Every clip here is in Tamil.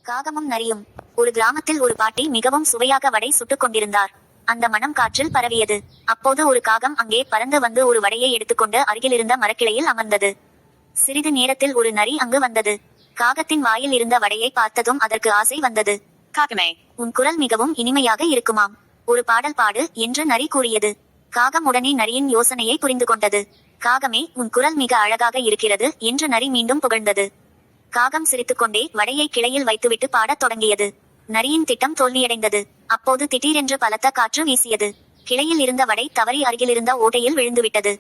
காகமும் நரியும். ஒரு கிராமத்தில் ஒரு பாட்டி மிகவும் சுவையாக வடை சுட்டுக் கொண்டிருந்தார். அந்த மனம் காற்றில் பரவியது. அப்போது ஒரு காகம் அங்கே பறந்து வந்து ஒரு வடையை எடுத்துக்கொண்டு அருகிலிருந்த மரக்கிளையில் அமர்ந்தது. சிறிது நேரத்தில் ஒரு நரி அங்கு வந்தது. காகத்தின் வாயில் இருந்த வடையை பார்த்ததும் அதற்கு ஆசை வந்தது. காகமே, உன் குரல் மிகவும் இனிமையாக இருக்குமாம். ஒரு பாடல் பாடு என்று நரி கூறியது. காகம் உடனே நரியின் யோசனையை புரிந்து கொண்டது. காகமே, உன் குரல் மிக அழகாக இருக்கிறது என்று நரி மீண்டும் புகழ்ந்தது. காகம் சிரித்துக்கொண்டே வடையை கிளையில் வைத்துவிட்டு பாடத் தொடங்கியது. நரியின் திட்டம் தோல்வியடைந்தது. அப்போது திடீரென்று பலத்த காற்று வீசியது. கிளையில் இருந்த வடை தவறி அருகிலிருந்த ஓட்டையில் விழுந்துவிட்டது.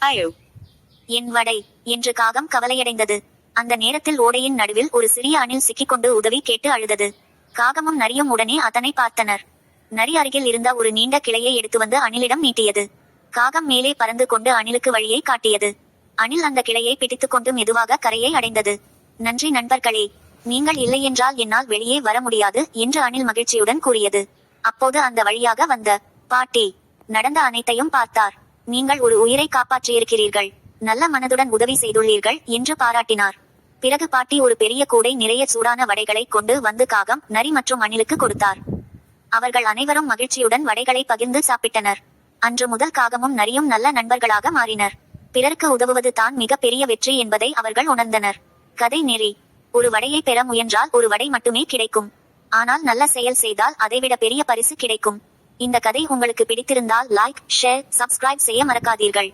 ஐயோ, என் வடை என்று காகம் கவலையடைந்தது. அந்த நேரத்தில் ஓடையின் நடுவில் ஒரு சிறிய அணில் சிக்கிக்கொண்டு உதவி கேட்டு அழுதது. காகமும் நரியும் உடனே அதனை பார்த்தனர். நரி அருகில் இருந்த ஒரு நீண்ட கிளையை எடுத்து வந்து அணிலிடம் நீட்டியது. காகம் மேலே பறந்து கொண்டு அணிலுக்கு வழியை காட்டியது. அணில் அந்த கிளையை பிடித்துக் கொண்டு மெதுவாக கரையை அடைந்தது. நன்றி நண்பர்களே, நீங்கள் இல்லையென்றால் என்னால் வெளியே வர முடியாது என்று அணில் மகிழ்ச்சியுடன் கூறியது. அப்போது அந்த வழியாக வந்த பாட்டி நடந்த அனைத்தையும் பார்த்தார். நீங்கள் ஒரு உயிரை காப்பாற்றியிருக்கிறீர்கள், நல்ல மனதுடன் உதவி செய்துள்ளீர்கள் என்று பாராட்டினார். பிறகு பாட்டி ஒரு பெரிய கூடை நிறைய சூடான வடைகளை கொண்டு வந்து காகம், நரி மற்றும் அணிலுக்கு கொடுத்தார். அவர்கள் அனைவரும் மகிழ்ச்சியுடன் வடைகளை பகிர்ந்து சாப்பிட்டனர். அன்று முதல் காகமும் நரியும் நல்ல நண்பர்களாக மாறினர். பிறருக்கு உதவுவது தான் மிக பெரிய வெற்றி என்பதை அவர்கள் உணர்ந்தனர். கதை நெறி: ஒரு வடையை பெற முயன்றால் ஒரு வடை மட்டுமே கிடைக்கும். ஆனால் நல்ல செயல் செய்தால் அதைவிட பெரிய பரிசு கிடைக்கும். இந்த கதை உங்களுக்கு பிடித்திருந்தால் லைக், ஷேர், சப்ஸ்கிரைப் செய்ய மறக்காதீர்கள்.